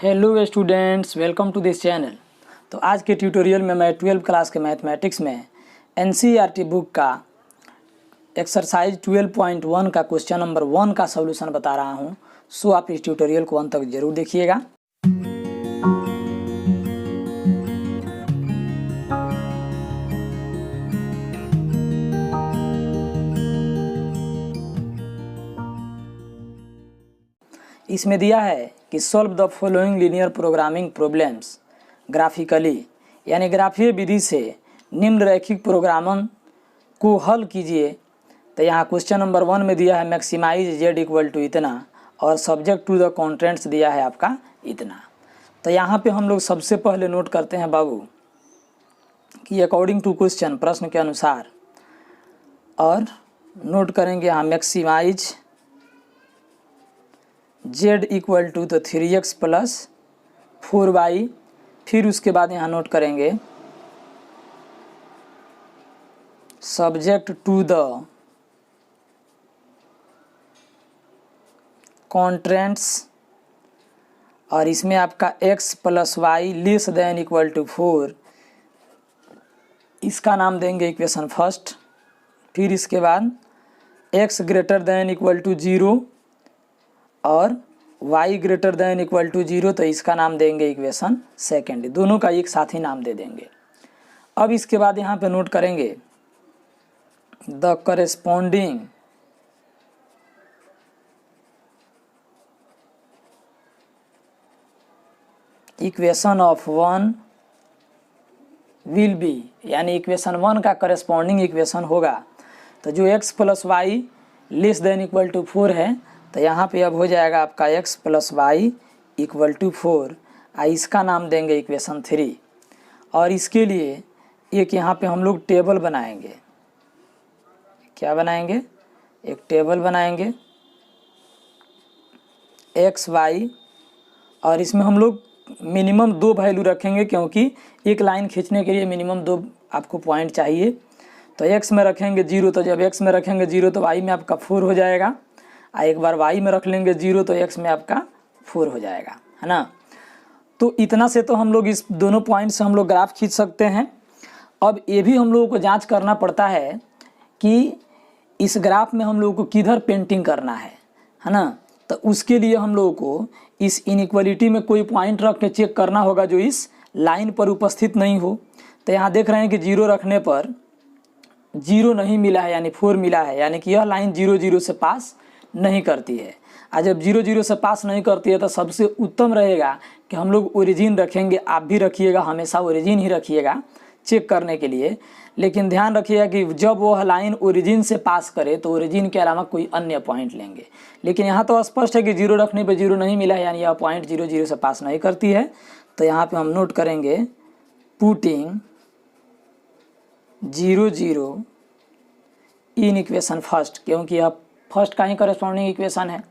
Hello students, welcome to this channel. तो आज के ट्यूटोरियल में मैं 12th क्लास के मैथमेटिक्स में एनसीईआरटी बुक का एक्सरसाइज 12.1 का क्वेश्चन नंबर 1 का सॉल्यूशन बता रहा हूं। सो आप इस ट्यूटोरियल को अंत तक जरूर देखिएगा। इसमें दिया है कि solve the following linear programming problems graphically, यानी ग्राफीय विधि से निम्न रैखिक प्रोग्रामों को हल कीजिए। तो यहाँ क्वेश्चन नंबर 1 में दिया है मैक्सिमाइज जेड इक्वल टू इतना और सब्जेक्ट टू द कॉन्टेंट्स दिया है आपका इतना। तो यहाँ पे हम लोग सबसे पहले नोट करते हैं बाबू कि अकॉर्डिंग टू क्वेश्चन, प्रश्न के अनुसार, और नोट करेंगे यहाँ मैक्सिमाइज z इक्वल टू तो 3x प्लस 4y। फिर उसके बाद यहाँ नोट करेंगे सब्जेक्ट टू द कॉन्ट्रेंट्स, और इसमें आपका x plus y less than equal to 4, इसका नाम देंगे इक्वेशन फर्स्ट। फिर इसके बाद x greater than equal to 0 और y greater than equal to 0, तो इसका नाम देंगे इक्वेशन सेकेंड। दोनों का एक साथ ही नाम दे देंगे। अब इसके बाद यहाँ पे नोट करेंगे the corresponding equation of 1 will be, यानी इक्वेशन 1 का करेस्पॉन्डिंग इक्वेशन होगा। तो जो x plus y less than equal to 4 है, तो यहाँ पे अब हो जाएगा आपका x plus y equal to 4, इसका नाम देंगे इक्वेशन 3। और इसके लिए एक यहाँ पे हम लोग टेबल बनाएंगे। क्या बनाएंगे? एक टेबल बनाएंगे x y, और इसमें हम लोग मिनिमम 2 वैल्यू रखेंगे, क्योंकि एक लाइन खींचने के लिए मिनिमम 2 आपको पॉइंट चाहिए। तो x में रखेंगे 0, तो जब x में रखेंगे 0 तो y में आपका 4 हो जाएगा। एक बार y में रख लेंगे 0 तो x में आपका 4 हो जाएगा, है ना। तो इतना से तो हम लोग इस दोनों पॉइंट से हम लोग ग्राफ खींच सकते हैं। अब ये भी हम लोगों को जांच करना पड़ता है कि इस ग्राफ में हम लोगों को किधर पेंटिंग करना है ना। तो उसके लिए हम लोगों को इस इनइक्वालिटी में कोई पॉइंट रख के चेक करना होगा जो इस लाइन पर उपस्थित नहीं हो। तो यहाँ देख रहे हैं कि 0 रखने पर 0 नहीं मिला है, यानी 4 मिला है, यानी कि यह लाइन 0 0 से पास नहीं करती है। और जब 0 0 से पास नहीं करती है तो सबसे उत्तम रहेगा कि हम लोग ओरिजिन रखेंगे। आप भी रखिएगा, हमेशा ओरिजिन ही रखिएगा चेक करने के लिए। लेकिन ध्यान रखिएगा कि जब वह लाइन ओरिजिन से पास करे तो ओरिजिन के अलावा कोई अन्य पॉइंट लेंगे। लेकिन यहाँ तो स्पष्ट है कि 0 रखने पे 0 नहीं मिला है, यानी यह पॉइंट 0 0 से पास नहीं करती है। तो यहाँ पे हम नोट करेंगे पुटिंग 0 0 इन इक्वेशन फर्स्ट, क्योंकि यह फर्स्ट का ही करस्पॉन्डिंग इक्वेशन है।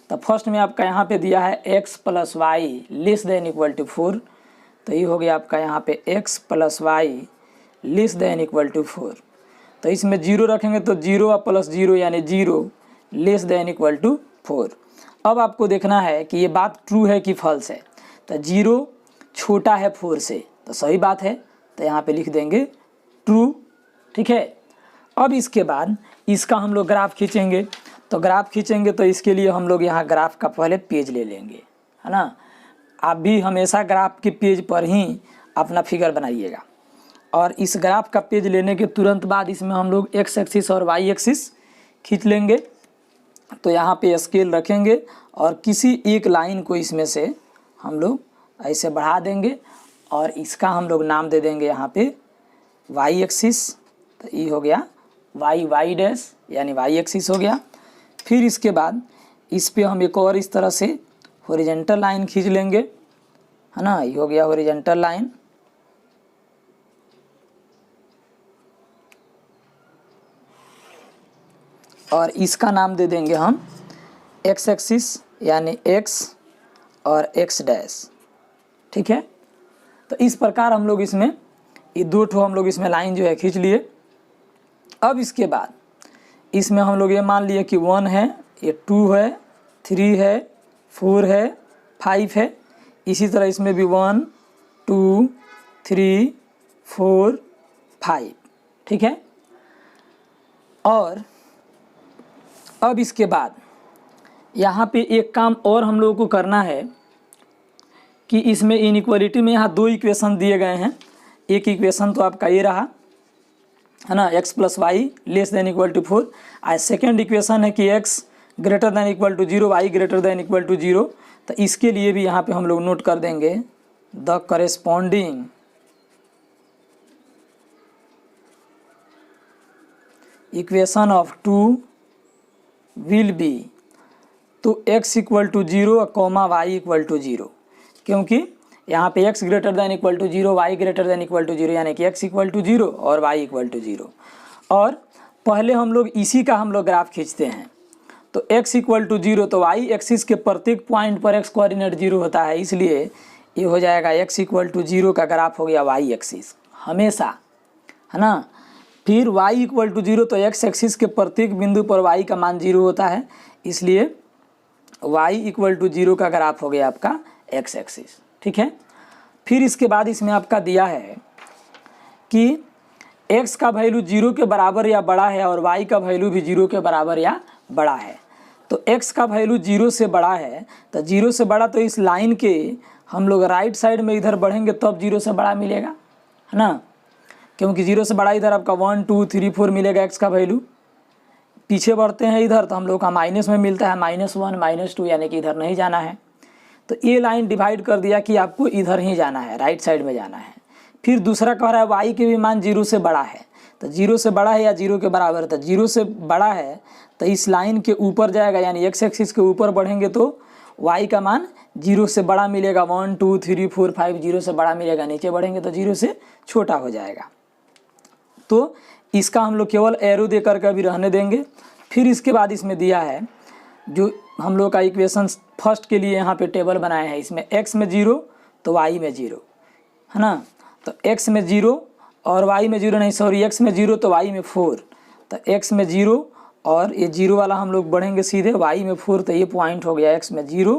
तो फर्स्ट में आपका यहाँ पे दिया है x plus y less than equal to 4, तो ये हो गया आपका यहाँ पे x plus y less than equal to 4। तो इसमें 0 रखेंगे तो 0 और प्लस 0 यानी 0 लेस देन इक्वल टू 4। अब आपको देखना है कि ये बात ट्रू है कि फॉल्स है। तो 0 छोटा है 4 से, तो सही बात है, तो यहाँ पे लिख देंगे ट्रू, ठीक है। अब इसके बाद इसका हम लोग ग्राफ खींचेंगे। तो ग्राफ खींचेंगे तो इसके लिए हम लोग यहाँ ग्राफ का पहले पेज ले लेंगे, है ना। आप भी हमेशा ग्राफ के पेज पर ही अपना फिगर बनाइएगा। और इस ग्राफ का पेज लेने के तुरंत बाद इसमें हम लोग x एक्सिस और y एक्सिस खींच लेंगे। तो यहाँ पे स्केल रखेंगे और किसी एक लाइन को इसमें से हम लोग ऐसे बढ़ा देंगे और इसका हम लोग नाम दे देंगे यहाँ पे y एक्सिस। तो ये हो गया y डैश, यानी y एक्सिस हो गया। फिर इसके बाद इस पे हम एक और इस तरह से हॉरिजॉन्टल लाइन खींच लेंगे, है ना। ये हो गया हॉरिजॉन्टल लाइन। और इसका नाम दे देंगे हम x एक्सिस, यानी x और x डैश, ठीक है। तो इस प्रकार हम लोग इसमें ये 2 ठो हम लोग इसमें लाइन जो है खींच लिए। अब इसके बाद इसमें हम लोग ये मान लिए कि 1 है, ये 2 है, 3 है, 4 है, 5 है, इसी तरह इसमें भी 1 2 3 4 5, ठीक है। और अब इसके बाद यहाँ पे एक काम और हम लोगों को करना है कि इसमें इनइक्वालिटी में यहाँ 2 इक्वेशन दिए गए हैं। एक इक्वेशन तो आपका ये रहा है ना, x + y < 4, और सेकेंड इक्वेशन है कि x > 0, y > 0। तो इसके लिए भी यहाँ पे हम लोग नोट कर देंगे the corresponding equation of 2 will be, तो x = 0 y = 0, क्योंकि यहाँ पे x > 0, y > 0, यानी कि x = 0 और y = 0। और पहले हम लोग इसी का ग्राफ खींचते हैं। तो x = 0, तो y एक्सिस के प्रत्येक पॉइंट पर x कोऑर्डिनेट 0 होता है, इसलिए ये हो जाएगा x = 0 का ग्राफ हो गया y एक्सिस हमेशा, है ना। फिर y = 0, तो x एक्सिस के प्रत्येक बिंदु पर y का मान 0 होता है, इसलिए y = 0 का ग्राफ हो गया आपका x एक्सिस, ठीक है। फिर इसके बाद इसमें आपका दिया है कि x का वैल्यू 0 के बराबर या बड़ा है और y का वैल्यू भी 0 के बराबर या बड़ा है। तो x का वैल्यू 0 से बड़ा है, तो 0 से बड़ा, तो इस लाइन के हम लोग राइट साइड में इधर बढ़ेंगे तब 0 से बड़ा मिलेगा, है ना, क्योंकि 0 से बड़ा इधर आपका 1 2 3 4 मिलेगा x का वैल्यू। पीछे बढ़ते हैं इधर तो हम लोग का माइनस में मिलता है -1 -2, यानी कि इधर नहीं जाना है। तो ये लाइन डिवाइड कर दिया कि आपको इधर ही जाना है, राइट साइड में जाना है। फिर दूसरा कह रहा है y के भी मान 0 से बड़ा है, तो 0 से बड़ा है या 0 के बराबर, तो 0 से बड़ा है तो इस लाइन के ऊपर जाएगा, यानी x एक्सिस के ऊपर बढ़ेंगे तो y का मान 0 से बड़ा मिलेगा, 1 2 3 4 5 0 से बड़ा मिलेगा। नीचे बढ़ेंगे तो 0 से छोटा हो जाएगा। तो इसका हम लोग केवल एरो दे करके अभी रहने देंगे। फिर इसके बाद इसमें दिया है जो हम लोग का इक्वेशन फर्स्ट के लिए यहाँ पे टेबल बनाए हैं, इसमें x में 0 तो y में 0, है ना। तो x में 0 और y में 0 नहीं, सॉरी, x में 0 तो y में 4, तो x में 0 और ये 0 वाला हम लोग बढ़ेंगे सीधे y में 4, तो ये पॉइंट हो गया x में 0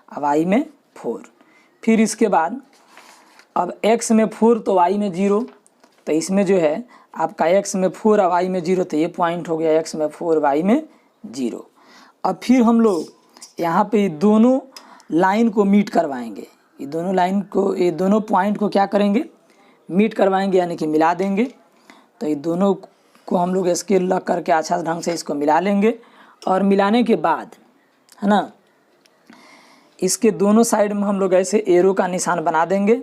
और y में 4। फिर इसके बाद अब x में 4 तो y में 0, तो इसमें जो है आपका x में 4 और y में 0, तो ये पॉइंट हो गया x में 4 y में 0। अब फिर हम लोग यहाँ पे दोनों लाइन को मीट करवाएंगे, ये दोनों लाइन को, ये दोनों पॉइंट को क्या करेंगे, मीट करवाएंगे, यानी कि मिला देंगे। तो ये दोनों को हम लोग स्केल लग करके अच्छा ढंग से इसको मिला लेंगे। और मिलाने के बाद, है ना, इसके दोनों साइड में हम लोग ऐसे एरो का निशान बना देंगे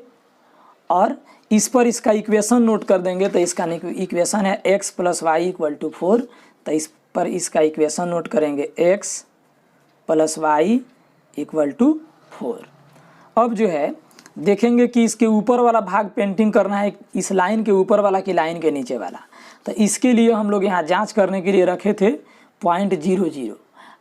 और इस पर इसका इक्वेशन नोट कर देंगे। तो इसका इक्वेशन है x + y = 4, तो इस पर इसका इक्वेशन नोट करेंगे x + y = 4। अब जो है देखेंगे कि इसके ऊपर वाला भाग पेंटिंग करना है, इस लाइन के ऊपर वाला कि लाइन के नीचे वाला। तो इसके लिए हम लोग यहाँ जांच करने के लिए रखे थे पॉइंट 0 0,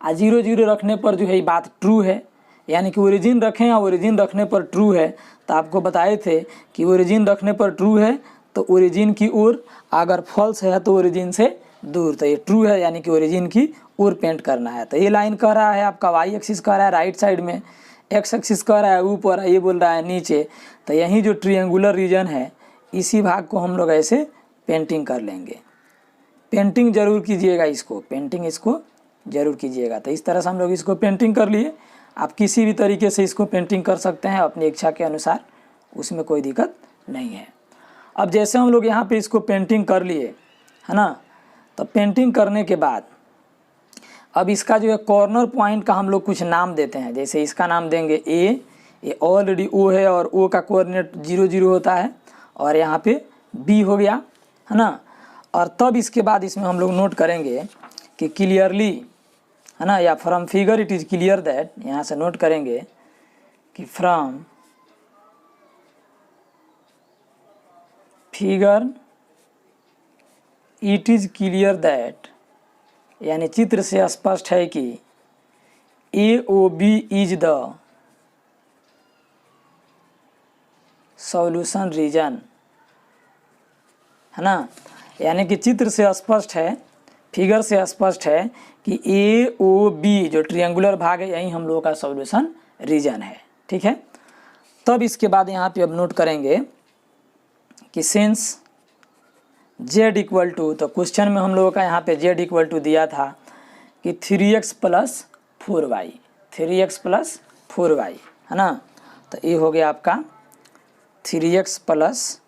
और 0 0 रखने पर जो है ये बात ट्रू है, यानी कि ओरिजिन रखें या ओरिजिन रखने पर ट्रू है। तो आपको बताए थे कि ओरिजिन रखने पर ट्रू है तो ओरिजिन की ओर, अगर फॉल्स है तो ओरिजिन से दूर। तो ये ट्रू है, यानी कि ओरिजिन की ओर पेंट करना है। तो ये लाइन कह रहा है आपका y एक्सिस कह रहा है राइट साइड में, x एक्सिस कह रहा है ऊपर, ये बोल रहा है नीचे। तो यही जो ट्रिएंगुलर रीजन है इसी भाग को हम लोग ऐसे पेंटिंग कर लेंगे। पेंटिंग जरूर कीजिएगा, इसको पेंटिंग इसको जरूर कीजिएगा। तो इस तरह से हम लोग इसको पेंटिंग कर लिए। आप किसी भी तरीके से इसको पेंटिंग कर सकते हैं अपनी इच्छा के अनुसार, उसमें कोई दिक्कत नहीं है। अब जैसे हम लोग यहाँ पे इसको पेंटिंग कर लिए, है ना, तो पेंटिंग करने के बाद अब इसका जो है कॉर्नर पॉइंट का हम लोग कुछ नाम देते हैं। जैसे इसका नाम देंगे A, ये ऑलरेडी O है और O का कोऑर्डिनेट 0 0 होता है, और यहाँ पे B हो गया, है ना। और तब इसके बाद इसमें हम लोग नोट करेंगे कि क्लियरली, है ना, या from figure it is clear that, यहाँ से नोट करेंगे कि from figure it is clear that, यानी चित्र से स्पष्ट है कि AOB is the solution region, है ना, यानी कि चित्र से स्पष्ट है, फिगर से स्पष्ट है कि AOB जो ट्रिएंगुलर भाग है यही हम लोगों का सॉल्यूशन रीजन है, ठीक है। तब इसके बाद यहाँ पे अब नोट करेंगे कि सिंस z इक्वल टू, तो क्वेश्चन में हम लोगों का यहाँ पे z इक्वल टू दिया था कि 3x plus 4y, 3x plus 4y है ना। तो ये हो गया आपका 3x प्लस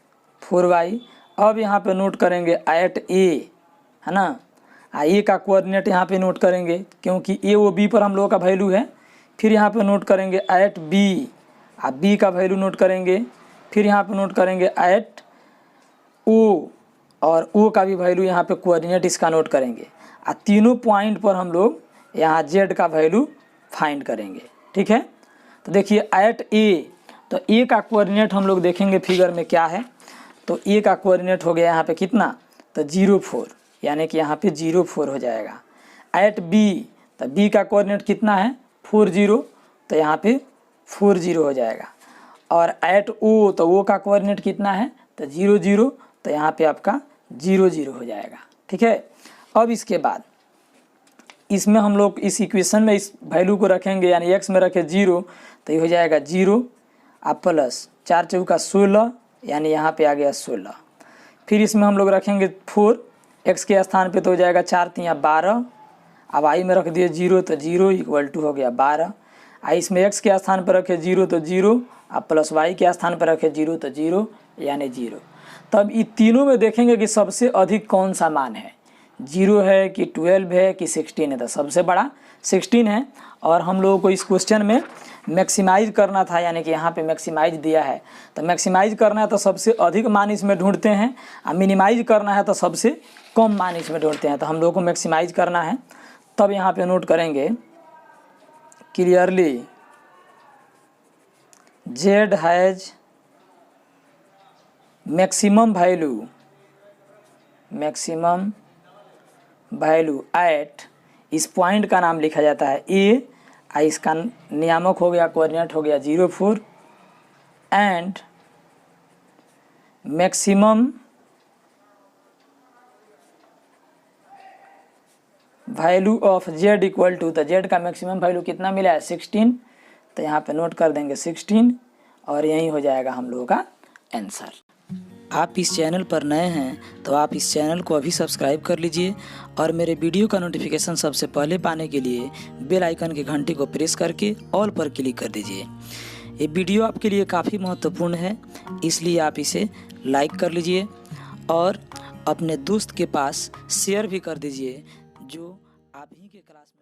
4y। अब यहाँ पे नोट करेंगे एट a है ना, a का कोऑर्डिनेट यहाँ पे नोट करेंगे क्योंकि a वो b पर हम लोगों का वैल्यू है। फिर यहाँ पे नोट करेंगे एट b, आप b का वैल्यू नोट करेंगे। फिर यहाँ पे नोट करेंगे एट o, और o का भी वैल्यू यहाँ पे कोऑर्डिनेट इसका नोट करेंगे। तीनों पॉइंट पर हम लोग यहाँ z का वैल्यू फाइंड करेंगे, ठीक है। तो देखिए एट a, तो a का कोऑर्डिनेट हम लोग देखेंगे फिगर में क्या है। तो a का कोऑर्डिनेट हो गया यहाँ पे कितना, तो 0 4, यानी कि यहाँ पे 0 4 हो जाएगा। एट b, तो b का कोऑर्डिनेट कितना है 4 0, तो यहाँ पे 4 0 हो जाएगा। और एट o, तो o का कोऑर्डिनेट कितना है तो 0 0, तो यहाँ पे आपका 0 0 हो जाएगा, ठीक है। अब इसके बाद इसमें हम लोग इस इक्वेशन में इस वैल्यू को रखेंगे, यानी x में रखे 0, तो ये हो जाएगा 0 आप प्लस 4 चौका 16, यानी यहाँ पे आ गया 16। फिर इसमें हम लोग रखेंगे 4, x के स्थान पे तो हो जाएगा 4 3 12। अब i में रख दिए 0, तो 0 इक्वल टू हो गया 12। इसमें x के स्थान पर रखे 0 तो 0, अब प्लस y के स्थान पर रखे 0 तो 0, यानी 0। तब ये तीनों में देखेंगे कि सबसे अधिक कौन सा मान है, 0 है कि 12 है कि 16 है। तो सबसे बड़ा 16 है। और हम लोगों को इस क्वेश्चन में मैक्सिमाइज करना था, यानी कि यहाँ पे मैक्सिमाइज दिया है, तो मैक्सिमाइज करना है तो सबसे अधिक मान इसमें ढूंढते हैं, और मिनिमाइज करना है तो सबसे कम मान इसमें ढूंढते हैं। तो हम लोगों को मैक्सिमाइज करना है। तब यहाँ पे नोट करेंगे clearly z has maximum value at, इस पॉइंट का नाम लिखा जाता है a, इसका नियामक हो गया कोऑर्डिनेट हो गया 0 4, and maximum value of z equal to, तो z का मैक्सिमम वैल्यू कितना मिला है 16, तो यहाँ पे नोट कर देंगे 16, और यही हो जाएगा हम लोगों का आंसर। आप इस चैनल पर नए हैं तो आप इस चैनल को अभी सब्सक्राइब कर लीजिए, और मेरे वीडियो का नोटिफिकेशन सबसे पहले पाने के लिए बेल आइकन की घंटी को प्रेस करके ऑल पर क्लिक कर दीजिए। ये वीडियो आपके लिए काफ़ी महत्वपूर्ण है, इसलिए आप इसे लाइक कर लीजिए और अपने दोस्त के पास शेयर भी कर दीजिए जो आप ही के क्लास में